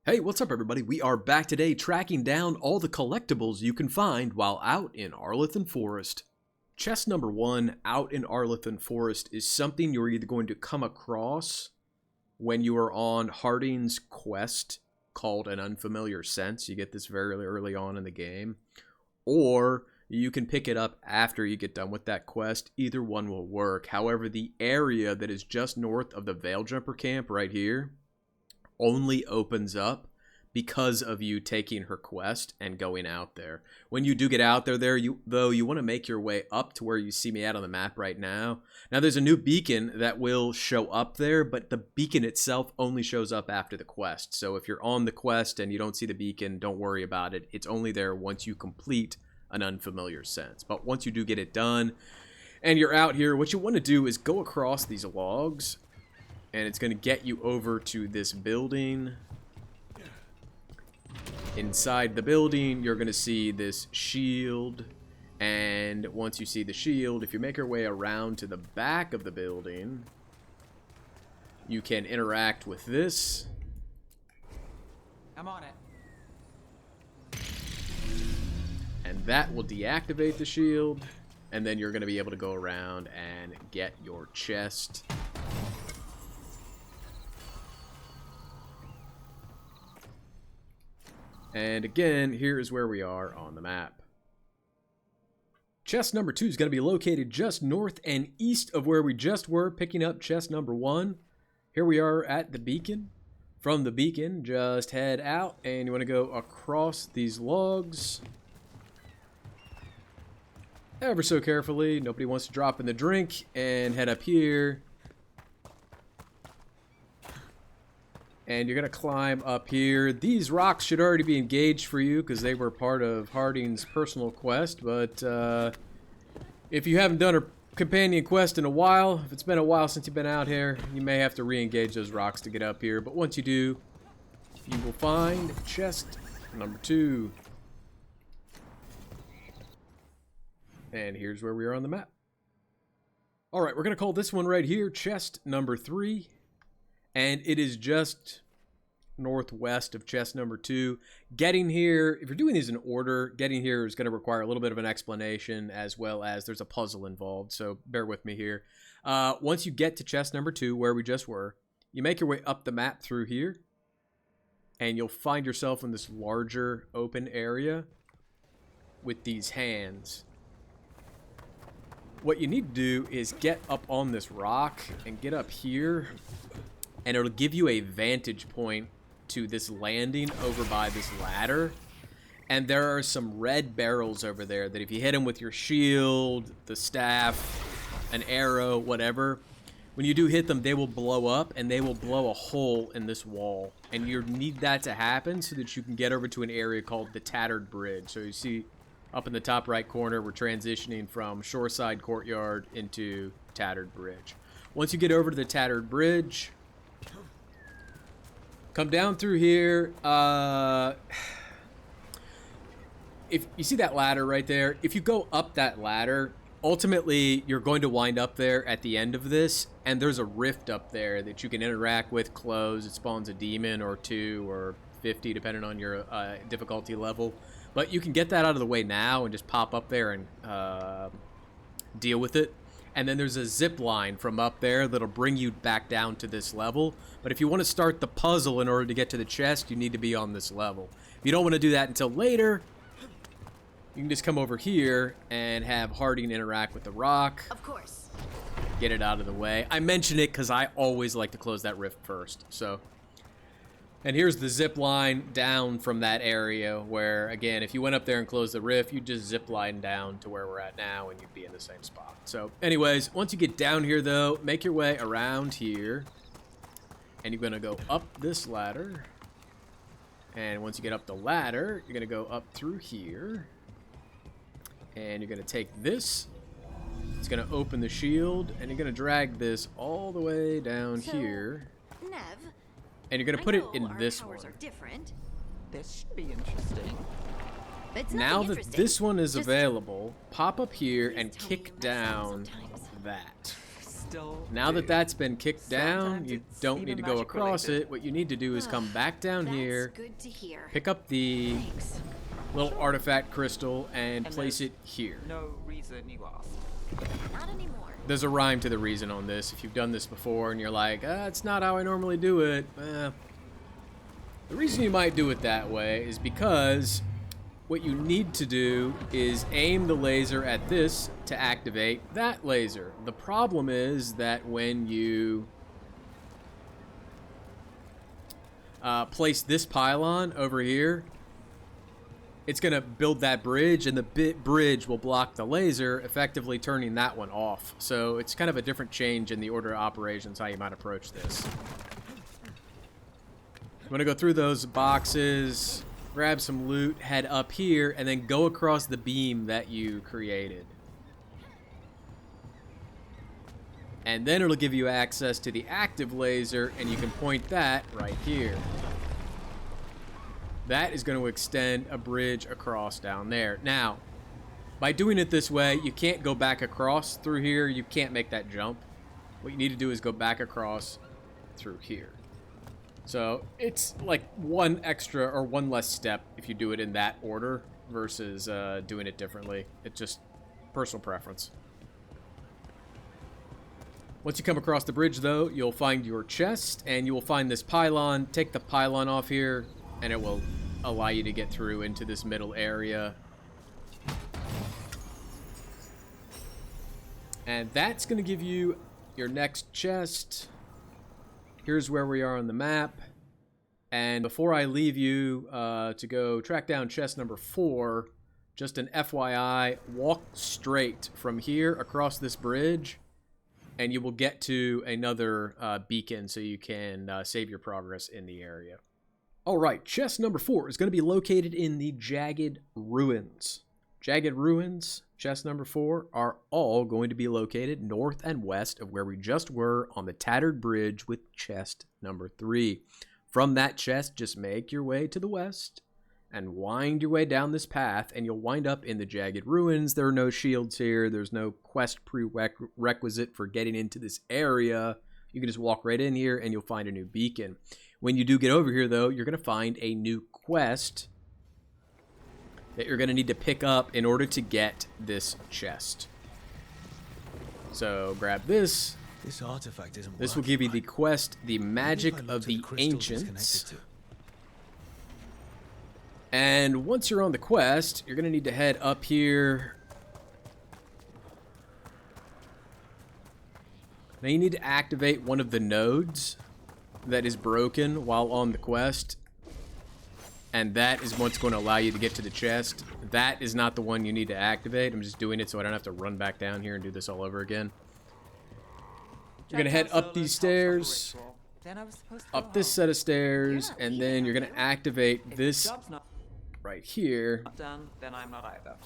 Hey, what's up everybody? We are back today tracking down all the collectibles you can find while out in Arlathan Forest. Chest number 1 out in Arlathan Forest is something you're either going to come across when you are on Harding's quest called An Unfamiliar Sense. You get this very early on in the game. Or you can pick it up after you get done with that quest. Either one will work. However, the area that is just north of the Veil Jumper camp right here only opens up because of you taking her quest and going out there. When you do get out there, you want to make your way up to where you see me at on the map right now. Now there's a new beacon that will show up there, but the beacon itself only shows up after the quest. So if you're on the quest and you don't see the beacon, don't worry about it. It's only there once you complete An Unfamiliar Sense. But once you do get it done and you're out here, what you want to do is go across these logs, and it's going to get you over to this building. Inside the building, you're going to see this shield. And once you see the shield, if you make your way around to the back of the building, you can interact with this. I'm on it. And that will deactivate the shield. And then you're going to be able to go around and get your chest. And again, here is where we are on the map. Chest number 2 is going to be located just north and east of where we just were, picking up chest number 1. Here we are at the beacon. From the beacon, just head out, and you want to go across these logs. Ever so carefully, nobody wants to drop in the drink, and head up here. And you're going to climb up here. These rocks should already be engaged for you because they were part of Harding's personal quest. But if you haven't done a companion quest in a while, if it's been a while since you've been out here, you may have to re-engage those rocks to get up here. But once you do, you will find chest number 2. And here's where we are on the map. Alright, we're going to call this one right here chest number 3. And it is just northwest of chest number 2. Getting here, if you're doing these in order, getting here is going to require a little bit of an explanation, as well as there's a puzzle involved, so bear with me here. Once you get to chest number 2, where we just were, you make your way up the map through here, and you'll find yourself in this larger open area with these hands. What you need to do is get up on this rock and get up here, and it'll give you a vantage point to this landing over by this ladder. And there are some red barrels over there that if you hit them with your shield, the staff, an arrow, whatever, when you do hit them, they will blow up and they will blow a hole in this wall. And you need that to happen so that you can get over to an area called the Tattered Bridge. So you see up in the top right corner, we're transitioning from Shoreside Courtyard into Tattered Bridge. Once you get over to the Tattered Bridge, come down through here. If you see that ladder right there, if you go up that ladder, ultimately you're going to wind up there at the end of this, and there's a rift up there that you can interact with, close. It spawns a demon or 2 or 50 depending on your difficulty level. But you can get that out of the way now and just pop up there and deal with it. And then there's a zip line from up there that'll bring you back down to this level. But if you want to start the puzzle in order to get to the chest, you need to be on this level. If you don't want to do that until later, you can just come over here and have Harding interact with the rock. Of course. Get it out of the way. I mention it because I always like to close that rift first. And here's the zip line down from that area where, again, if you went up there and closed the rift, you'd just zip line down to where we're at now and you'd be in the same spot. So anyways, once you get down here, though, make your way around here. And you're going to go up this ladder. And once you get up the ladder, you're going to go up through here. And you're going to take this. It's going to open the shield. And you're going to drag this all the way down here. Nev, and you're going to put it in this one. are different. This should be interesting. It's Now that this one is available, pop up here and kick down sometimes. that. still Now that do. that's been kicked down, Sometimes you it's don't even need to go magic across related. it. What you need to do is come back down That's here, good to hear. pick up the Thanks. little artifact crystal, and And place there's it here. No reason you ask. Not anymore. There's a rhyme to the reason on this. If you've done this before and you're like, it's not how I normally do it. The reason you might do it that way is because what you need to do is aim the laser at this to activate that laser. The problem is that when you place this pylon over here, it's going to build that bridge, and the bridge will block the laser, effectively turning that one off. So it's kind of a different change in the order of operations, how you might approach this. I'm going to go through those boxes, grab some loot, head up here, and then go across the beam that you created. And then it'll give you access to the active laser, and you can point that right here. That is going to extend a bridge across down there. Now, by doing it this way, you can't go back across through here. You can't make that jump. What you need to do is go back across through here. So it's like one extra or one less step if you do it in that order versus doing it differently. It's just personal preference. Once you come across the bridge, though, you'll find your chest, and you will find this pylon. Take the pylon off here, and it will allow you to get through into this middle area. And that's going to give you your next chest. Here's where we are on the map. And before I leave you to go track down chest number 4, just an FYI, walk straight from here across this bridge, and you will get to another beacon so you can save your progress in the area. All right, chest number 4 is going to be located in the Jagged Ruins. Jagged Ruins, chest number 4, are all going to be located north and west of where we just were on the Tattered Bridge with chest number 3. From that chest, just make your way to the west and wind your way down this path, and you'll wind up in the Jagged Ruins. There are no shields here. There's no quest prerequisite for getting into this area. You can just walk right in here, and you'll find a new beacon. When you do get over here, though, you're going to find a new quest that you're going to need to pick up in order to get this chest. So grab this. This artifact isn't This will give you the quest, The Magic of the Ancients. And once you're on the quest, you're going to need to head up here. Now you need to activate one of the nodes that is broken while on the quest. And that is what's going to allow you to get to the chest. That is not the one you need to activate. I'm just doing it so I don't have to run back down here and do this all over again. You're going to head up these stairs, up this set of stairs, and then you're going to activate this right here. Done, then I'm not either.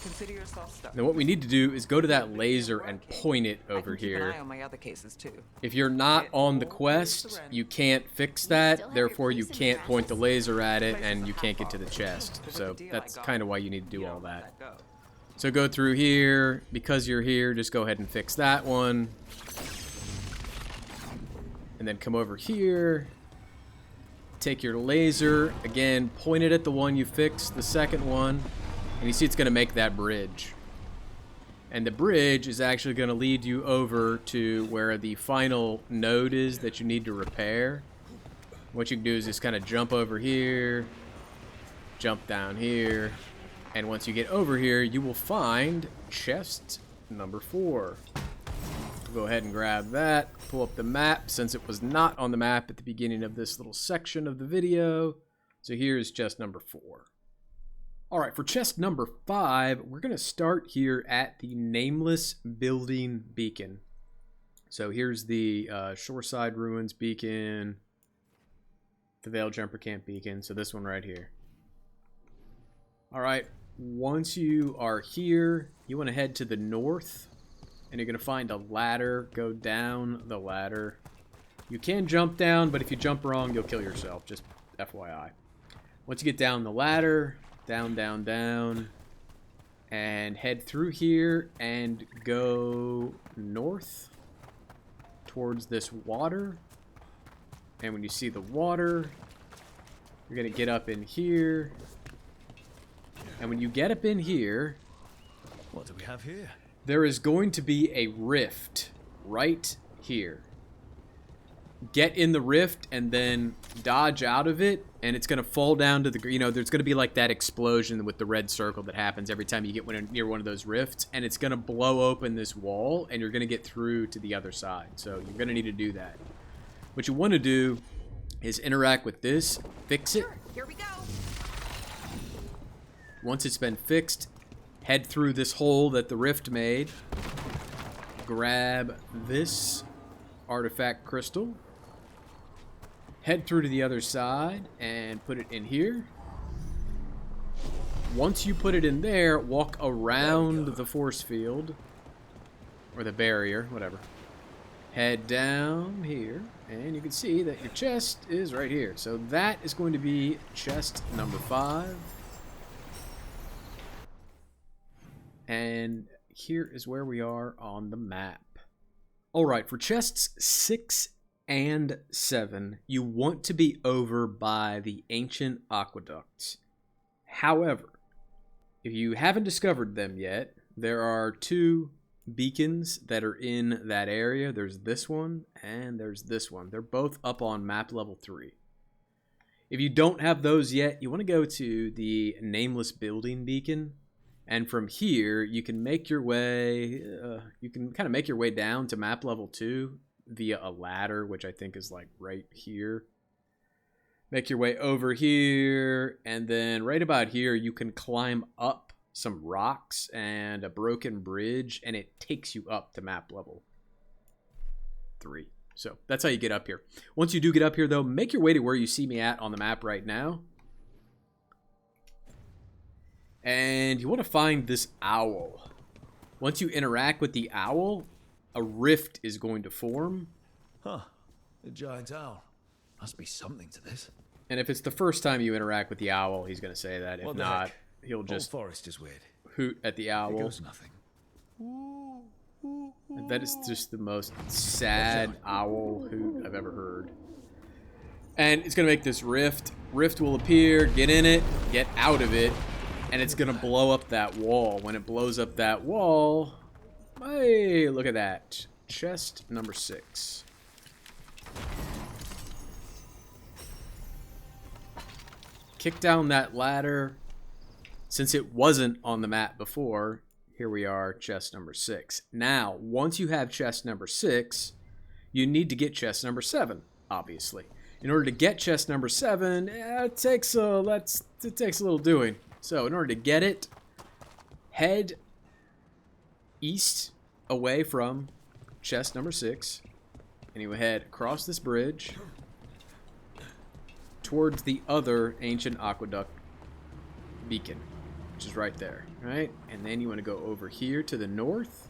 Consider yourself stuck. Now what we need to do is go to that laser and point it over Keep an here. eye on my other cases too. If you're not on the quest, you can't fix that, therefore you can't point the laser at it, and you can't get to the chest. So that's kind of why you need to do all that. So go through here. Because you're here, just go ahead and fix that one. And then come over here. Take your laser, again, point it at the one you fixed, the second one, and you see it's going to make that bridge. And the bridge is actually going to lead you over to where the final node is that you need to repair. What you can do is just kind of jump over here, jump down here, and once you get over here, you will find chest number 4. Go ahead and grab that, pull up the map since it was not on the map at the beginning of this little section of the video. So here's chest number 4. All right, for chest number 5, we're going to start here at the Nameless Building Beacon. So here's the Shoreside Ruins Beacon, the Veil Jumper Camp Beacon, so this one right here. All right, once you are here, you want to head to the north. And you're going to find a ladder. Go down the ladder. You can jump down, but if you jump wrong, you'll kill yourself. Just FYI. Once you get down the ladder, down, down, down, and head through here and go north. towards this water. And when you see the water, you're going to get up in here. And when you get up in here, What do we have here? there is going to be a rift right here. Get in the rift and then dodge out of it, and it's going to fall down to the, you know, there's going to be like that explosion with the red circle that happens every time you get near one of those rifts, and it's going to blow open this wall, and you're going to get through to the other side. So you're going to need to do that. What you want to do is interact with this, fix it. Sure, here we go. Once it's been fixed, head through this hole that the rift made. Grab this artifact crystal. Head through to the other side and put it in here. Once you put it in there, walk around the force field. Or the barrier, whatever. Head down here, and you can see that your chest is right here. So that is going to be chest number 5. And here is where we are on the map. Alright, for chests 6 and 7, you want to be over by the ancient aqueducts. However, if you haven't discovered them yet, there are 2 beacons that are in that area. There's this one and there's this one. They're both up on map level 3. If you don't have those yet, you want to go to the Nameless Building beacon. And from here, you can make your way, kind of make your way down to map level 2 via a ladder, which I think is like right here. Make your way over here, and then right about here, you can climb up some rocks and a broken bridge, and it takes you up to map level 3. So that's how you get up here. Once you do get up here, though, make your way to where you see me at on the map right now. And you want to find this owl. Once you interact with the owl, a rift is going to form. Huh. A giant owl. Must be something to this. And if it's the first time you interact with the owl, he's going to say that. If What the not, heck? he'll just Whole forest is weird. hoot at the Here owl. goes nothing. That is just the most sad owl hoot I've ever heard. And it's going to make this rift. Rift will appear. Get in it. Get out of it. And it's going to blow up that wall. When it blows up that wall... Hey, look at that. Chest number 6. Kick down that ladder. Since it wasn't on the map before, here we are, chest number 6. Now, once you have chest number 6, you need to get chest number 7, obviously. In order to get chest number 7, it takes a little doing. So, in order to get it, head east away from chest number 6, and you head across this bridge towards the other ancient aqueduct beacon, which is right there, right? And then you want to go over here to the north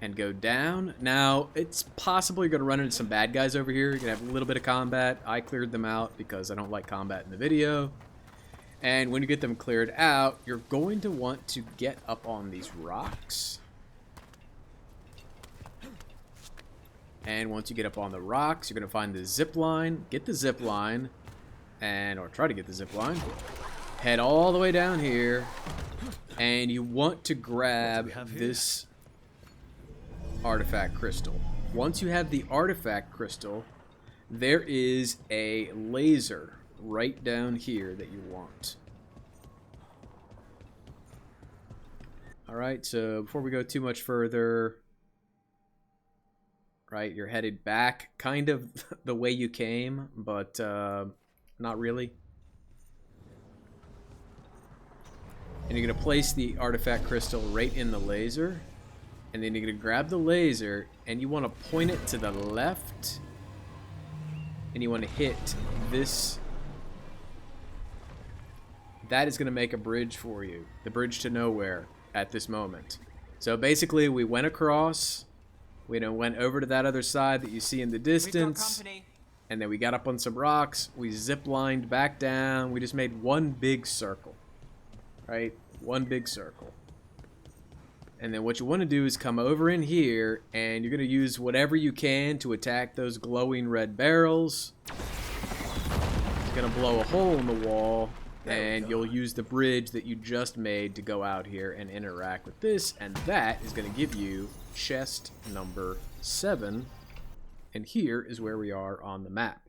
and go down. Now, it's possible you're going to run into some bad guys over here. You're going to have a little bit of combat. I cleared them out because I don't like combat in the video. And when you get them cleared out, you're going to want to get up on these rocks. And once you get up on the rocks, you're going to find the zip line. Get the zip line, or try to get the zip line. Head all the way down here, and you want to grab this artifact crystal. Once you have the artifact crystal, there is a laser right down here that you want. Alright, so before we go too much further, right, you're headed back kind of the way you came, but not really. And you're going to place the artifact crystal right in the laser, and then you're going to grab the laser, and you want to point it to the left, and you want to hit this. That is going to make a bridge for you, the bridge to nowhere at this moment. So basically, we went across, we went over to that other side that you see in the distance, and then we got up on some rocks, we zip-lined back down, we just made one big circle, right? One big circle. And then what you want to do is come over in here, and you're going to use whatever you can to attack those glowing red barrels. It's going to blow a hole in the wall, and you'll use the bridge that you just made to go out here and interact with this, and that is going to give you chest number 7. And here is where we are on the map.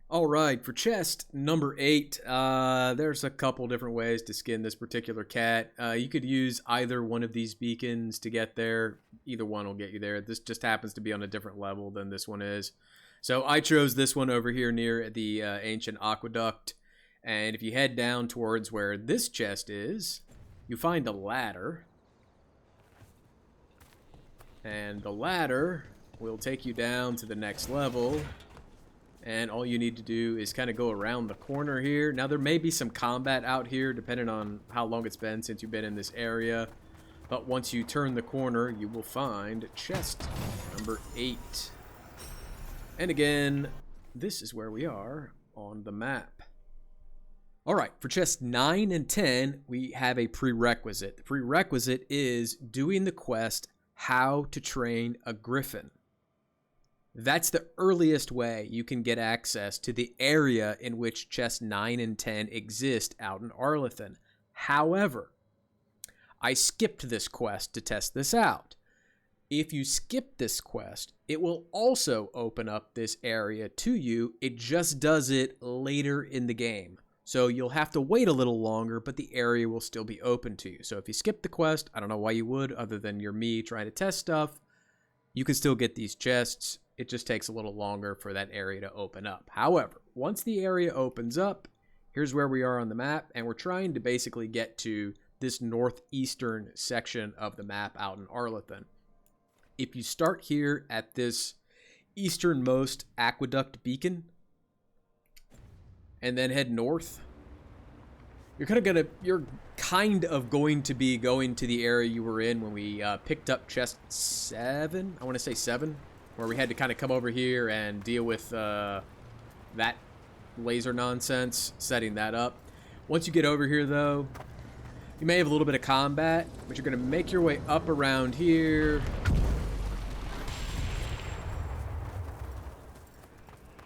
Alright, for chest number 8, there's a couple different ways to skin this particular cat. You could use either one of these beacons to get there. Either one will get you there. This just happens to be on a different level than this one is. So I chose this one over here near the ancient aqueduct. And if you head down towards where this chest is, you find a ladder. And the ladder will take you down to the next level. And all you need to do is kind of go around the corner here. Now, there may be some combat out here, depending on how long it's been since you've been in this area. But once you turn the corner, you will find chest number 8. And again, this is where we are on the map. Alright, for chests 9 and 10, we have a prerequisite. The prerequisite is doing the quest, How to Train a Griffin. That's the earliest way you can get access to the area in which chests 9 and 10 exist out in Arlathan. However, I skipped this quest to test this out. If you skip this quest, it will also open up this area to you. It just does it later in the game. So you'll have to wait a little longer, but the area will still be open to you. So if you skip the quest, I don't know why you would, other than you're me trying to test stuff, you can still get these chests. It just takes a little longer for that area to open up. However, once the area opens up, here's where we are on the map, and we're trying to basically get to this northeastern section of the map out in Arlathan. If you start here at this easternmost aqueduct beacon, and then head north, you're kind of going to be going to the area you were in when we picked up chest 7. I want to say 7. Where we had to kind of come over here and deal with that laser nonsense, setting that up. Once you get over here, though, you may have a little bit of combat, but you're going to make your way up around here.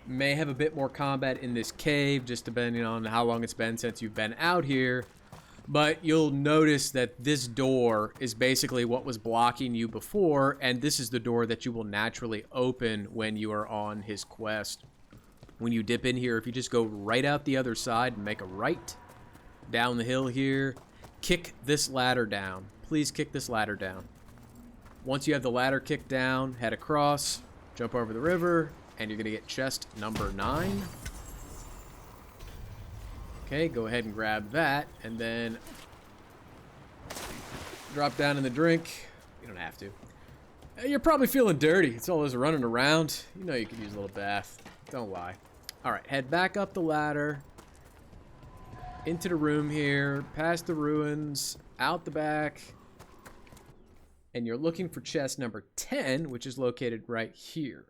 May have a bit more combat in this cave, just depending on how long it's been since you've been out here. But you'll notice that this door is basically what was blocking you before, and this is the door that you will naturally open when you are on his quest. When you dip in here, if you just go right out the other side and make a right down the hill here, kick this ladder down. Please kick this ladder down. Once you have the ladder kicked down, head across, jump over the river, and you're going to get chest number 9. Okay, go ahead and grab that, and then drop down in the drink. You don't have to. You're probably feeling dirty. It's all this running around. You know you could use a little bath. Don't lie. Alright, head back up the ladder, into the room here, past the ruins, out the back, and you're looking for chest number 10, which is located right here.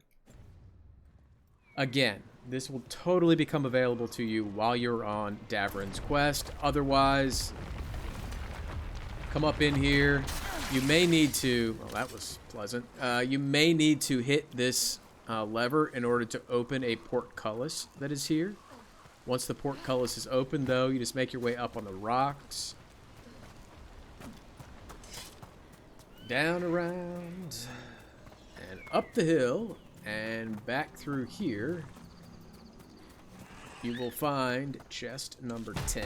Again, this will totally become available to you while you're on Davrin's quest. Otherwise, come up in here. You may need to... Well, that was pleasant. You may need to hit this lever in order to open a portcullis that is here. Once the portcullis is open, though, you just make your way up on the rocks. Down around. And up the hill. And back through here, you will find chest number 10.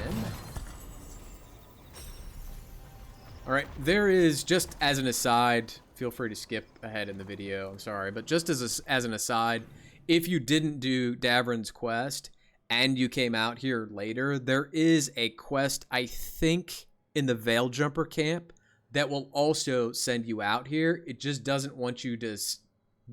Alright, there is, just as an aside, feel free to skip ahead in the video, I'm sorry, but just as an aside, if you didn't do Davrin's quest and you came out here later, there is a quest, I think, in the Veil Jumper camp that will also send you out here. It just doesn't want you to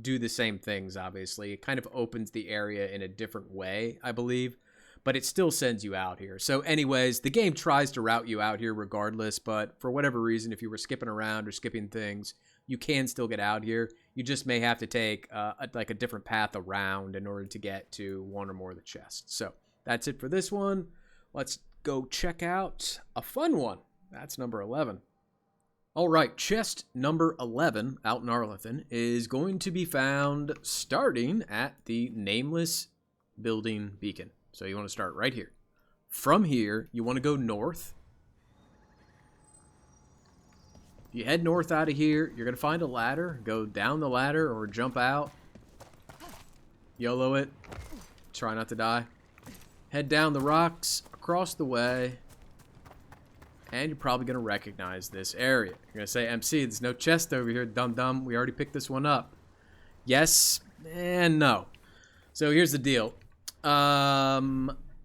do the same things, obviously. It kind of opens the area in a different way, I believe, but it still sends you out here. So anyways, the game tries to route you out here regardless, but for whatever reason, if you were skipping around or skipping things, you can still get out here. You just may have to take like a different path around in order to get to one or more of the chests. So that's it for this one. Let's go check out a fun one. That's number 11. Alright, chest number 11 out in Arlathan is going to be found starting at the Nameless Building Beacon. So you want to start right here. From here, you want to go north. You head north out of here, you're going to find a ladder. Go down the ladder or jump out. YOLO it. Try not to die. Head down the rocks, across the way. And you're probably going to recognize this area. You're going to say, MC, there's no chest over here, dum-dum. We already picked this one up. Yes and no. So here's the deal.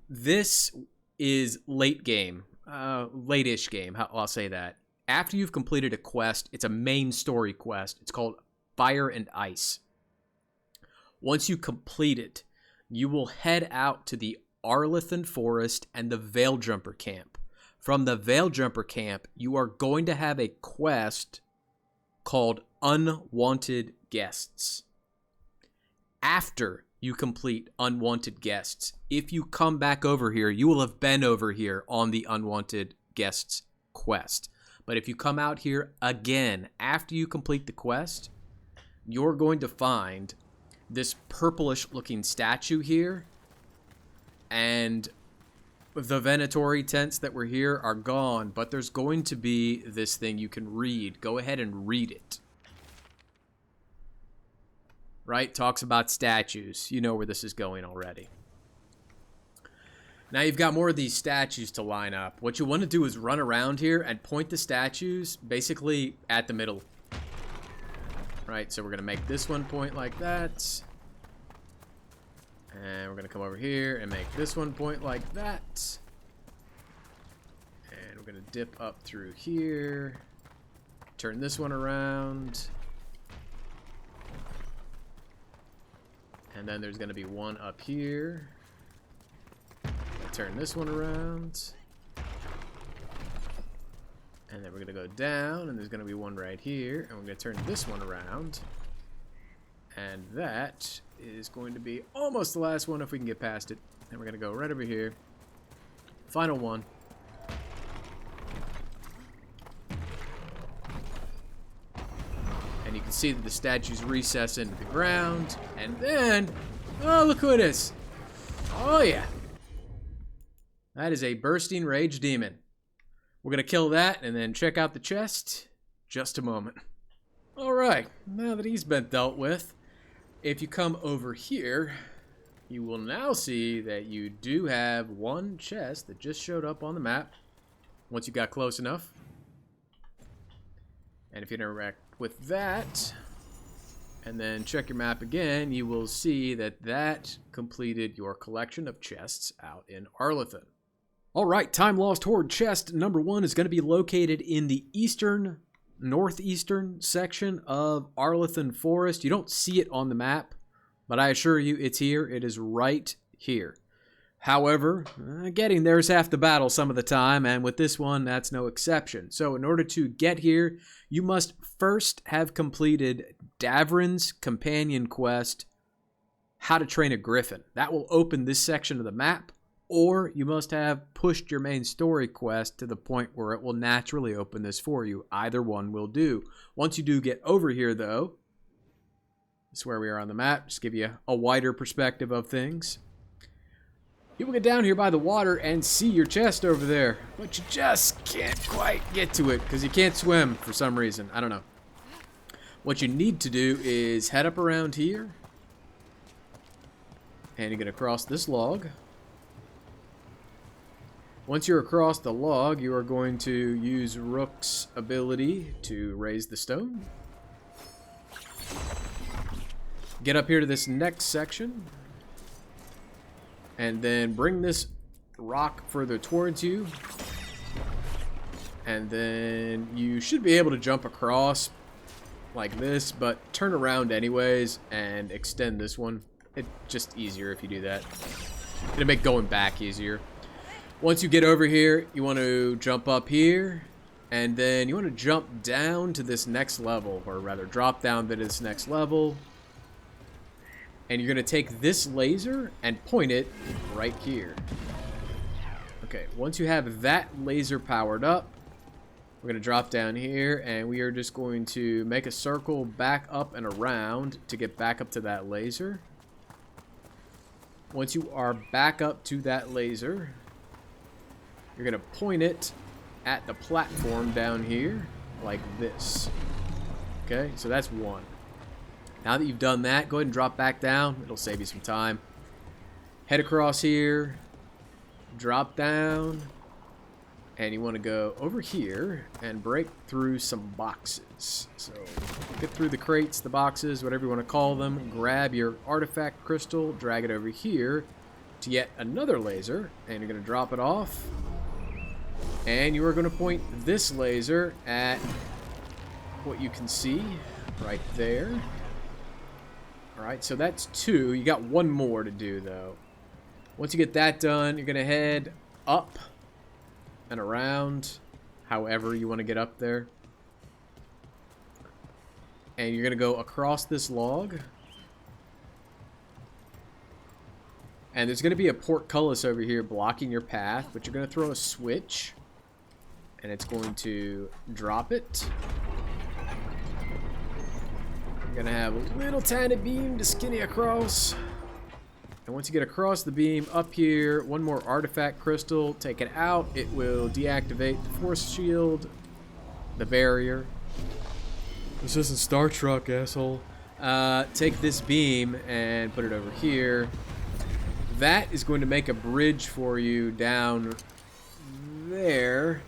This is late game. Late-ish game, I'll say that. After you've completed a quest, it's a main story quest. It's called Fire and Ice. Once you complete it, you will head out to the Arlathan Forest and the Veilgjumper camp. From the Veilgjumper camp, you are going to have a quest called Unwanted Guests. After you complete Unwanted Guests, if you come back over here, you will have been over here on the Unwanted Guests quest. But if you come out here again after you complete the quest, you're going to find this purplish looking statue here, and the Venatori tents that were here are gone, but there's going to be this thing you can read. Go ahead and read it. Right? Talks about statues. You know where this is going already. Now you've got more of these statues to line up. What you want to do is run around here and point the statues basically at the middle. Right, so we're going to make this one point like that. And we're going to come over here and make this one point like that. And we're going to dip up through here. Turn this one around. And then there's going to be one up here. Turn this one around. And then we're going to go down, and there's going to be one right here. And we're going to turn this one around. And that is going to be almost the last one if we can get past it. And we're going to go right over here. Final one. And you can see that the statues recess into the ground. And then, oh, look who it is. Oh, yeah. That is a Bursting Rage Demon. We're going to kill that and then check out the chest. Just a moment. Alright, now that he's been dealt with, if you come over here, you will now see that you do have one chest that just showed up on the map once you got close enough. And if you interact with that, and then check your map again, you will see that that completed your collection of chests out in Arlathan. Alright, Timelost Hoard chest number 1 is going to be located in the northeastern section of Arlathan Forest. You don't see it on the map, but I assure you it's here. It is right here. However, getting there is half the battle some of the time, and with this one, that's no exception. So in order to get here, you must first have completed Davrin's companion quest, How to Train a Griffin. That will open this section of the map. Or you must have pushed your main story quest to the point where it will naturally open this for you. Either one will do. Once you do get over here, though, this is where we are on the map. Just give you a wider perspective of things. You will get down here by the water and see your chest over there. But you just can't quite get to it because you can't swim for some reason. I don't know. What you need to do is head up around here. And you're going to cross this log. Once you're across the log, you are going to use Rook's ability to raise the stone. Get up here to this next section. And then bring this rock further towards you. And then you should be able to jump across like this, but turn around anyways and extend this one. It's just easier if you do that. It'll make going back easier. Once you get over here, you want to jump up here, and then you want to jump down to this next level, or rather drop down to this next level. And you're going to take this laser and point it right here. Okay, once you have that laser powered up, We're going to drop down here, and we are just going to make a circle back up and around to get back up to that laser. Once you are back up to that laser, you're going to point it at the platform down here, like this. Okay, so that's one. Now that you've done that, go ahead and drop back down. It'll save you some time. Head across here, drop down, and you want to go over here and break through some boxes. So get through the crates, the boxes, whatever you want to call them. Grab your artifact crystal, drag it over here to yet another laser, and you're going to drop it off. And you are going to point this laser at what you can see right there. Alright, so that's 2. You got 1 more to do, though. Once you get that done, you're going to head up and around, however you want to get up there. And you're going to go across this log. And there's going to be a portcullis over here blocking your path, but you're going to throw a switch. And it's going to drop it. You're going to have a little tiny beam to skinny across. And once you get across the beam, up here, 1 more artifact crystal. Take it out. It will deactivate the force shield, the barrier. This isn't Star Trek, asshole. Take this beam and put it over here. That is going to make a bridge for you down there.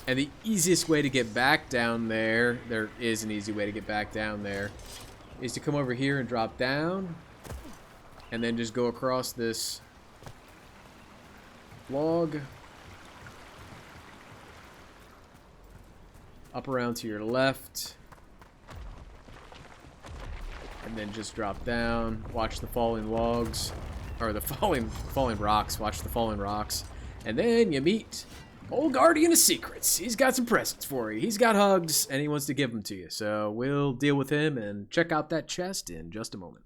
And the easiest way to get back down there, there is an easy way to get back down there, is to come over here and drop down. And then just go across this log. Up around to your left. And then just drop down. Watch the falling logs. Or the falling rocks. Watch the falling rocks. And then you meet old Guardian of Secrets. He's got some presents for you. He's got hugs, and he wants to give them to you. So we'll deal with him and check out that chest in just a moment.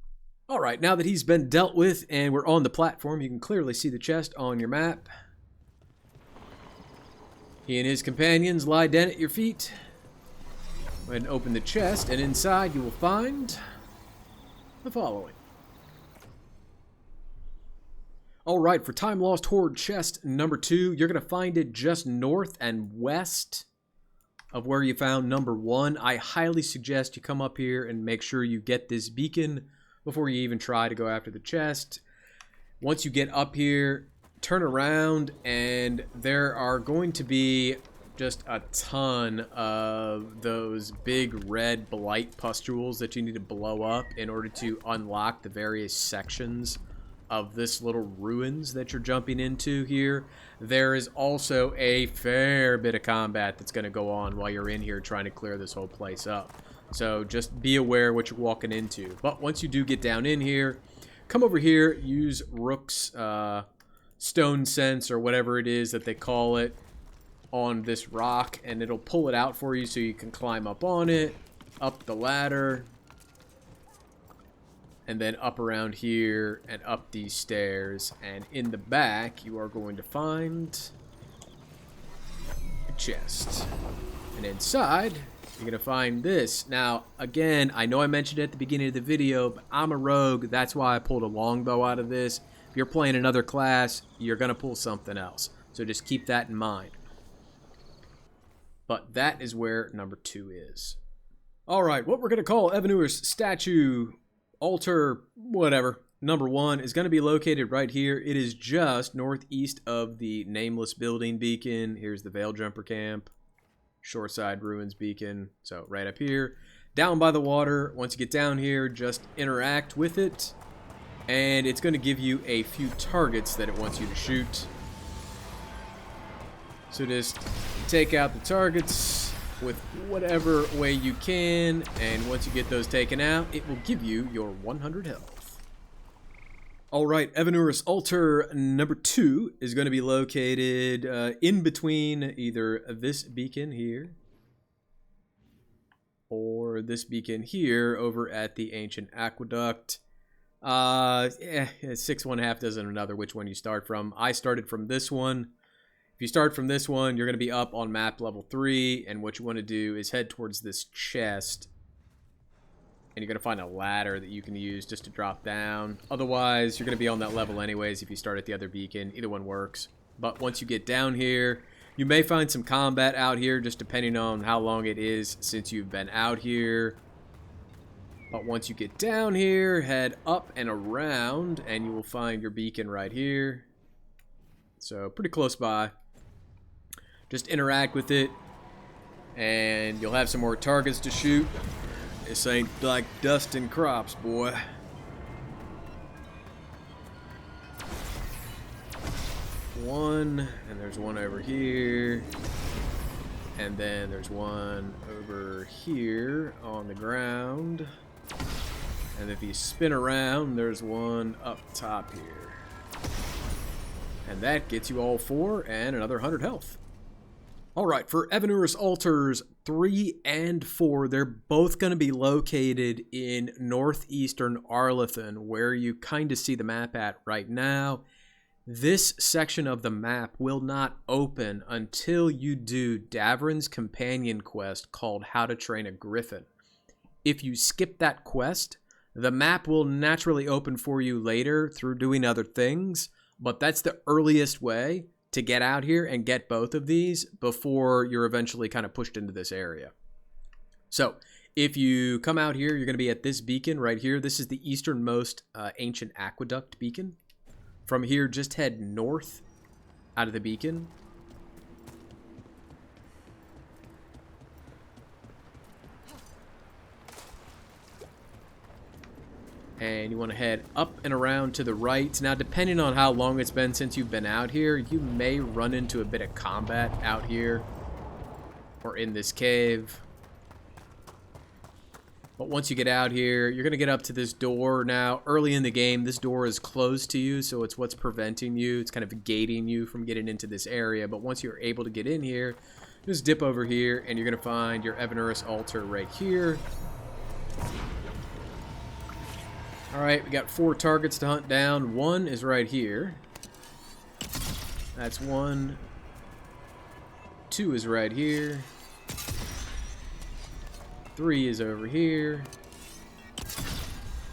Alright, now that he's been dealt with and we're on the platform, you can clearly see the chest on your map. He and his companions lie down at your feet. Go ahead and open the chest, and inside you will find the following. Alright, for Timelost Hoard chest number 2, you're going to find it just north and west of where you found number 1. I highly suggest you come up here and make sure you get this beacon before you even try to go after the chest. Once you get up here, turn around, and there are going to be just a ton of those big red blight pustules that you need to blow up in order to unlock the various sections of this little ruins that you're jumping into here. There is also a fair bit of combat that's going to go on while you're in here trying to clear this whole place up. So just be aware what you're walking into. But once you do get down in here, come over here, use Rook's stone sense or whatever it is that they call it on this rock, and it'll pull it out for you so you can climb up on it, up the ladder, and then up around here and up these stairs. And in the back, you are going to find a chest. And inside, you're going to find this. Now, again, I know I mentioned it at the beginning of the video, but I'm a rogue. That's why I pulled a longbow out of this. If you're playing another class, you're going to pull something else. So just keep that in mind. But that is where number 2 is. Alright, what we're going to call Evanuris statue, altar, whatever, number 1 is going to be located right here. It is just northeast of the nameless building beacon. Here's the Veil Jumper camp. Shoreside Ruins beacon. So right up here. Down by the water. Once you get down here, just interact with it. And it's going to give you a few targets that it wants you to shoot. So just take out the targets with whatever way you can. And once you get those taken out, it will give you your 100 health. Alright, Evanuris Altar number 2 is going to be located in between either this beacon here or this beacon here over at the Ancient Aqueduct. 6 1/2 doesn't matter which one you start from. I started from this one. If you start from this one, you're going to be up on map level 3, and what you want to do is head towards this chest, and you're going to find a ladder that you can use just to drop down. Otherwise, you're going to be on that level anyways if you start at the other beacon. Either one works. But once you get down here, you may find some combat out here, just depending on how long it is since you've been out here. But once you get down here, head up and around, and you will find your beacon right here. So, pretty close by. Just interact with it, and you'll have some more targets to shoot. This ain't like dusting crops, boy. One, and there's one over here. And then there's one over here on the ground. And if you spin around, there's one up top here. And that gets you all 4 and another 100 health. Alright, for Evanuris Altars 3 and 4, they're both going to be located in northeastern Arlathan, where you kind of see the map at right now. This section of the map will not open until you do Davrin's companion quest called How to Train a Griffin. If you skip that quest, the map will naturally open for you later through doing other things, but that's the earliest way to get out here and get both of these before you're eventually kind of pushed into this area. So if you come out here, you're going to be at this beacon right here. This is the easternmost ancient aqueduct beacon. From here, just head north out of the beacon. And you want to head up and around to the right. Now, depending on how long it's been since you've been out here, you may run into a bit of combat out here or in this cave. But once you get out here, you're going to get up to this door. Now, early in the game, this door is closed to you, so it's what's preventing you. It's kind of gating you from getting into this area. But once you're able to get in here, just dip over here, and you're going to find your Evanuris Altar right here. Alright, we got 4 targets to hunt down. One is right here. That's one. 2 is right here. 3 is over here.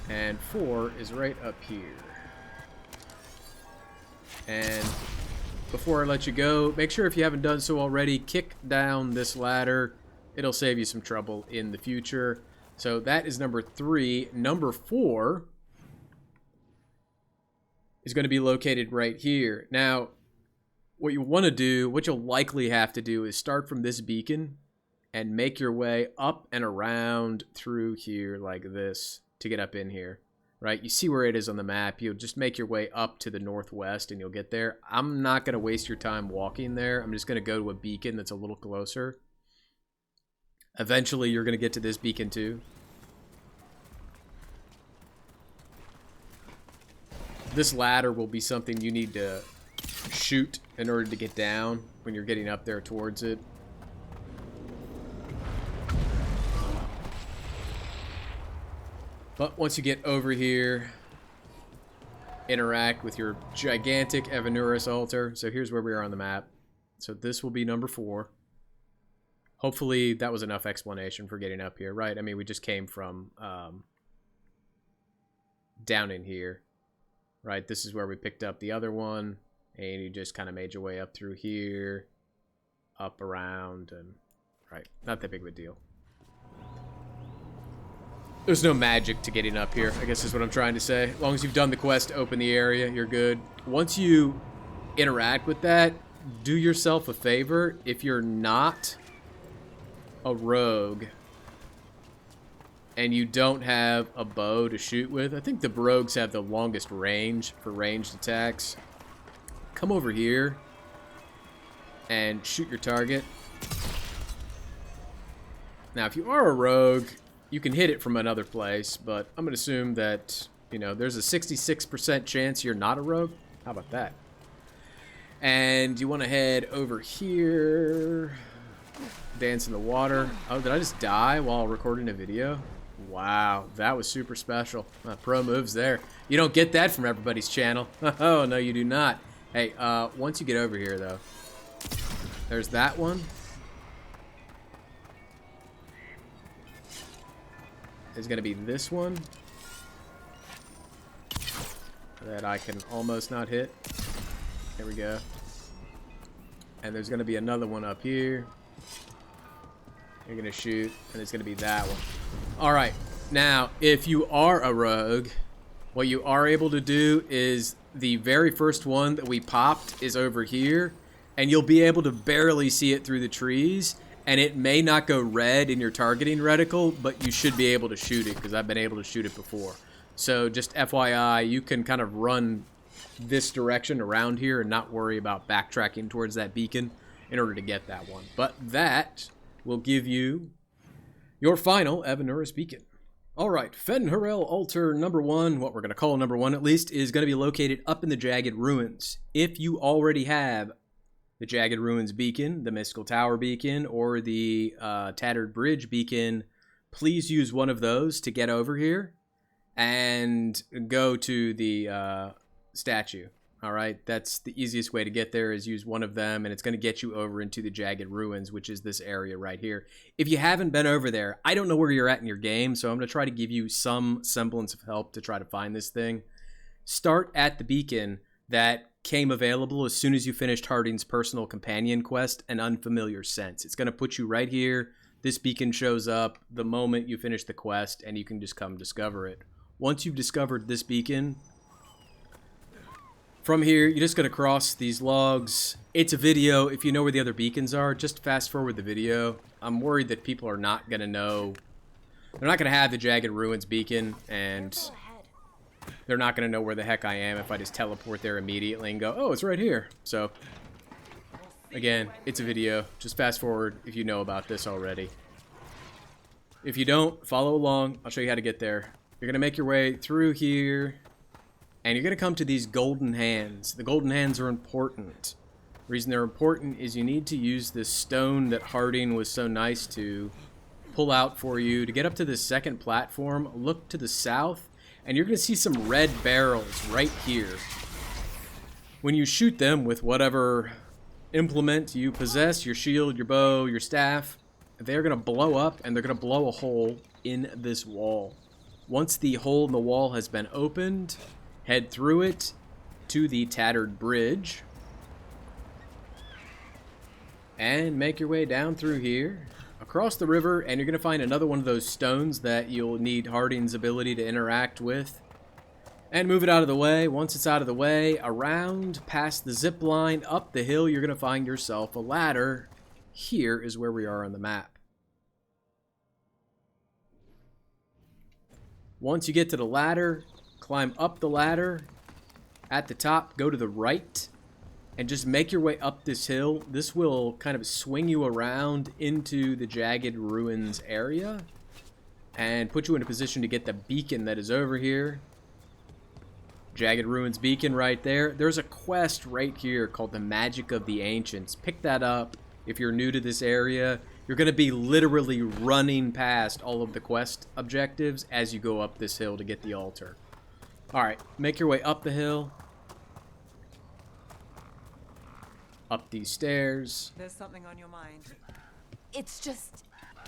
And 4 is right up here. And before I let you go, make sure if you haven't done so already, kick down this ladder. It'll save you some trouble in the future. So that is number 3. Number 4 is going to be located right here. Now, what you want to do, what you'll likely have to do, is start from this beacon and make your way up and around through here like this to get up in here, right? You see where it is on the map. You'll just make your way up to the northwest and you'll get there. I'm not going to waste your time walking there. I'm just going to go to a beacon that's a little closer. Eventually, you're going to get to this beacon too. This ladder will be something you need to shoot in order to get down when you're getting up there towards it. But once you get over here, interact with your gigantic Evanuris Altar. So here's where we are on the map. So this will be number 4. Hopefully that was enough explanation for getting up here, right? I mean, we just came from down in here. Right, this is where we picked up the other one, and you just kind of made your way up through here, up around, and right, not that big of a deal. There's no magic to getting up here, I guess is what I'm trying to say. As long as you've done the quest to open the area, you're good. Once you interact with that, do yourself a favor. If you're not a rogue and you don't have a bow to shoot with, I think the rogues have the longest range for ranged attacks. Come over here and shoot your target. Now, if you are a rogue, you can hit it from another place, but I'm going to assume that, you know, there's a 66% chance you're not a rogue. How about that? And you want to head over here, dance in the water. Oh, did I just die while recording a video? Wow, that was super special. Pro moves there. You don't get that from everybody's channel. Oh, no, you do not. Hey, once you get over here, though, There's that one. There's going to be this one that I can almost not hit. There we go. And there's going to be another one up here. You're going to shoot, and it's going to be that one. Alright, now, if you are a rogue, what you are able to do is the very first one that we popped is over here, and you'll be able to barely see it through the trees, and it may not go red in your targeting reticle, but you should be able to shoot it, because I've been able to shoot it before. So just FYI, you can kind of run this direction around here and not worry about backtracking towards that beacon in order to get that one. But that will give you your final Evanuris beacon. Alright, Fen Harel Altar number 1, what we're going to call number 1 at least, is going to be located up in the Jagged Ruins. If you already have the Jagged Ruins beacon, the Mystical Tower beacon, or the Tattered Bridge beacon, please use one of those to get over here and go to the statue. Alright, that's the easiest way to get there, is use one of them, and it's going to get you over into the Jagged Ruins, which is this area right here. If you haven't been over there, I don't know where you're at in your game, so I'm going to try to give you some semblance of help to try to find this thing. Start at the beacon that came available as soon as you finished Harding's personal companion quest, An Unfamiliar Sense. It's going to put you right here. This beacon shows up the moment you finish the quest, and you can just come discover it. Once you've discovered this beacon, from here, you're just going to cross these logs. It's a video. If you know where the other beacons are, just fast forward the video. I'm worried that people are not going to know. They're not going to have the Jagged Ruins beacon, and they're not going to know where the heck I am if I just teleport there immediately and go, oh, it's right here. So, again, it's a video. Just fast forward if you know about this already. If you don't, follow along. I'll show you how to get there. You're going to make your way through here, and you're going to come to these golden hands. The golden hands are important. The reason they're important is you need to use this stone that Harding was so nice to pull out for you. To get up to this second platform, look to the south, and you're going to see some red barrels right here. When you shoot them with whatever implement you possess, your shield, your bow, your staff, they're going to blow up, and they're going to blow a hole in this wall. Once the hole in the wall has been opened, head through it to the Tattered Bridge and make your way down through here, across the river, and you're going to find another one of those stones that you'll need Harding's ability to interact with. And move it out of the way. Once it's out of the way, around, past the zip line, up the hill, you're going to find yourself a ladder. Here is where we are on the map. Once you get to the ladder, climb up the ladder. At the top, go to the right, and just make your way up this hill. This will kind of swing you around into the Jagged Ruins area and put you in a position to get the beacon that is over here. Jagged Ruins beacon right there. There's a quest right here called the Magic of the Ancients. Pick that up if you're new to this area. You're going to be literally running past all of the quest objectives as you go up this hill to get the altar. Alright, make your way up the hill. Up these stairs. There's something on your mind. It's just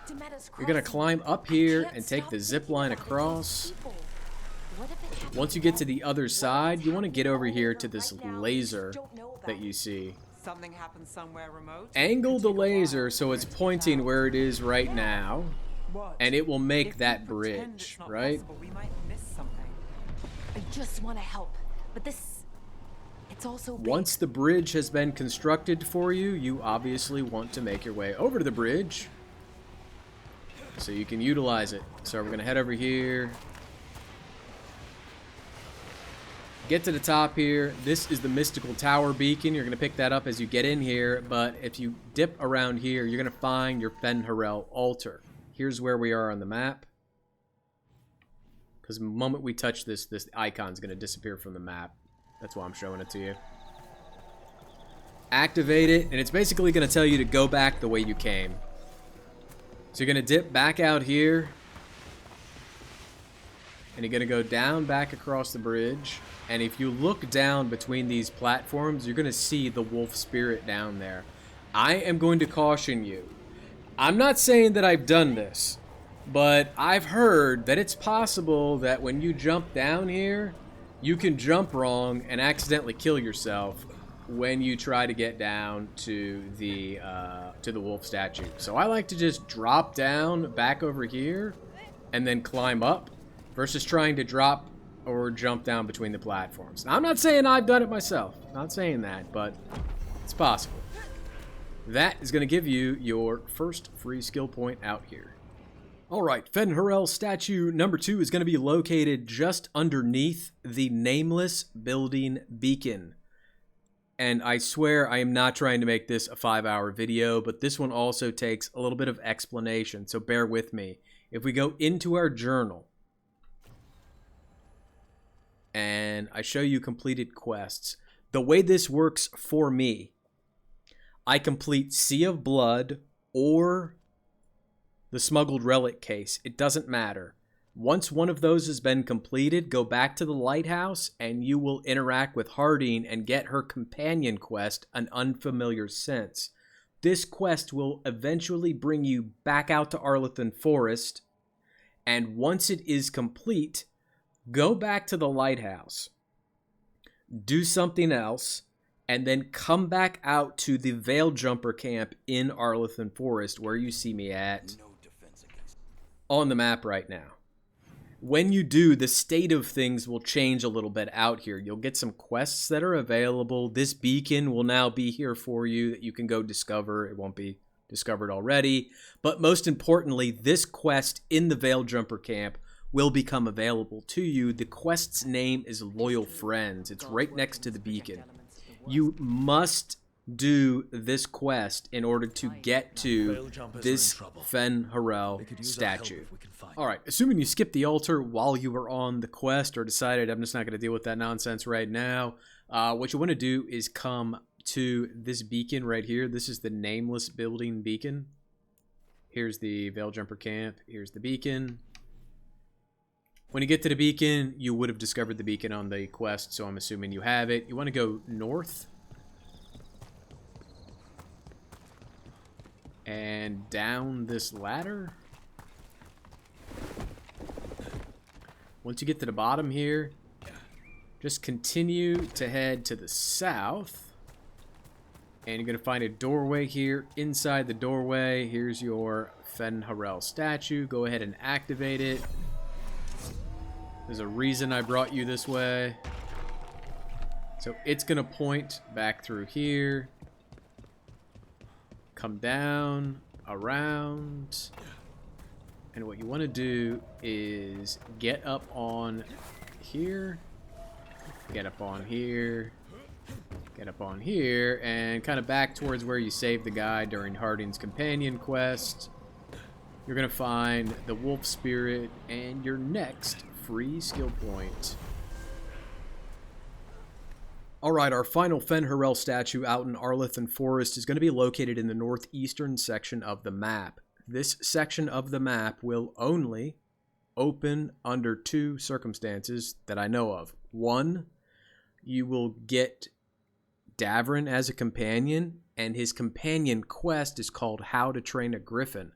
Demetta's You're going to climb up here and take the zip line across. Once you get to the other side, you want to get over here to this laser that you see. Something happened somewhere remote. Angle the laser so it's pointing where it is right now, and it will make that bridge, right? We might miss something. I just want to help, but it's also big. Once the bridge has been constructed for you, you obviously want to make your way over to the bridge so you can utilize it. So we're going to head over here. Get to the top here. This is the Mystical Tower beacon. You're going to pick that up as you get in here, but if you dip around here, you're going to find your Fen Harel Altar. Here's where we are on the map. Because the moment we touch this icon's going to disappear from the map. That's why I'm showing it to you. Activate it, and it's basically going to tell you to go back the way you came. So you're going to dip back out here, and you're going to go down back across the bridge. And if you look down between these platforms, you're going to see the wolf spirit down there. I am going to caution you. I'm not saying that I've done this, but I've heard that it's possible that when you jump down here, you can jump wrong and accidentally kill yourself when you try to get down to the wolf statue. So I like to just drop down back over here and then climb up versus trying to drop or jump down between the platforms. Now, I'm not saying I've done it myself. Not saying that, but it's possible. That is going to give you your first free skill point out here. Alright, Fen Harel statue number 2 is going to be located just underneath the nameless building beacon. And I swear I am not trying to make this a 5-hour video, but this one also takes a little bit of explanation, so bear with me. If we go into our journal, and I show you completed quests, the way this works for me, I complete Sea of Blood or the Smuggled Relic case. It doesn't matter. Once one of those has been completed, go back to the lighthouse and you will interact with Harding and get her companion quest, An Unfamiliar Sense. This quest will eventually bring you back out to Arlathan Forest, and once it is complete, go back to the lighthouse, do something else, and then come back out to the Veil Jumper camp in Arlathan Forest, where you see me at on the map right now. When you do, the state of things will change a little bit out here. You'll get some quests that are available. This beacon will now be here for you that you can go discover. It won't be discovered already. But most importantly, this quest in the Veil Jumper camp will become available to you. The quest's name is Loyal Friends. It's right next to the beacon. You must do this quest in order to get to this Fen Harel statue. Alright, assuming you skipped the altar while you were on the quest or decided I'm just not going to deal with that nonsense right now, what you want to do is come to this beacon right here. This is the nameless building beacon. Here's the Veil Jumper camp. Here's the beacon. When you get to the beacon, you would have discovered the beacon on the quest, so I'm assuming you have it. You want to go north and down this ladder. Once you get to the bottom here, just continue to head to the south, and you're going to find a doorway here. Inside the doorway, here's your Fen Harel statue. Go ahead and activate it. There's a reason I brought you this way. So it's going to point back through here. Come down, around. And what you want to do is get up on here. Get up on here. Get up on here. And kind of back towards where you saved the guy during Harding's companion quest. You're going to find the wolf spirit and your next free skill point. Alright, our final Fen Harel statue out in Arlathan Forest is going to be located in the northeastern section of the map. This section of the map will only open under 2 circumstances that I know of. 1, you will get Davrin as a companion, and his companion quest is called How to Train a Griffin.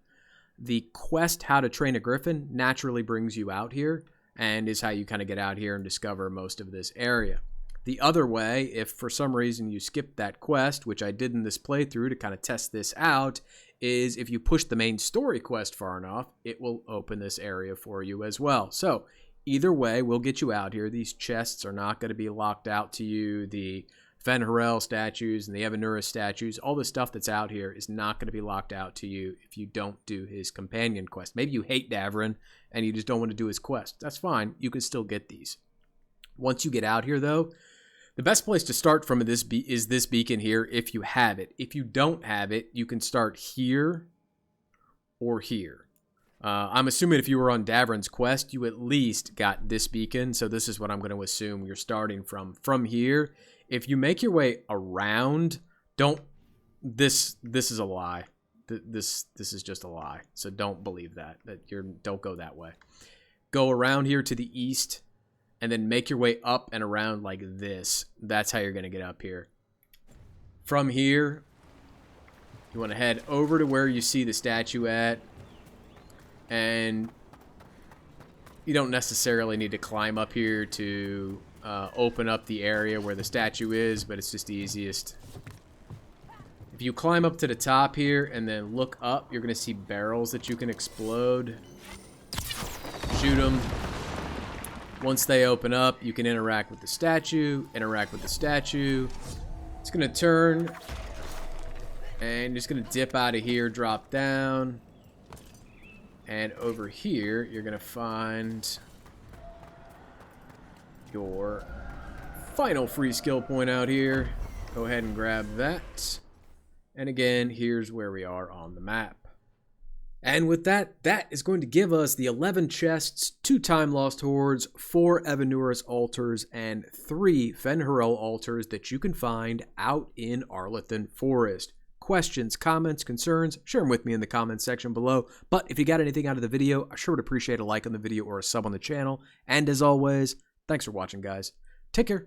The quest How to Train a Griffin naturally brings you out here, and is how you kind of get out here and discover most of this area. The other way, if for some reason you skip that quest, which I did in this playthrough to kind of test this out, is if you push the main story quest far enough, it will open this area for you as well. So either way, we'll get you out here. These chests are not going to be locked out to you. The Fen Harel statues and the Evanuris statues, all the stuff that's out here is not going to be locked out to you if you don't do his companion quest. Maybe you hate Davrin and you just don't want to do his quest. That's fine. You can still get these. Once you get out here, though, the best place to start from is this beacon here if you have it. If you don't have it, you can start here or here. I'm assuming if you were on Davrin's quest, you at least got this beacon. So this is what I'm going to assume you're starting from. From here, if you make your way around, this is a lie. This is just a lie. So don't believe that. Don't go that way. Go around here to the east. And then make your way up and around like this. That's how you're going to get up here. From here, You want to head over to where you see the statue at. And you don't necessarily need to climb up here to open up the area where the statue is, but it's just easiest. If you climb up to the top here and then look up, you're going to see barrels that you can explode. Shoot them. Once they open up, you can interact with the statue. It's going to turn. And just going to dip out of here, drop down. And over here, you're going to find your final free skill point out here. Go ahead and grab that. And again, here's where we are on the map. And with that, that is going to give us the 11 chests, 2 Timelost Hoards, 4 Evanuris Altars, and 3 Fen Harel Altars that you can find out in Arlathan Forest. Questions, comments, concerns, share them with me in the comments section below. But if you got anything out of the video, I sure would appreciate a like on the video or a sub on the channel. And as always, thanks for watching, guys. Take care.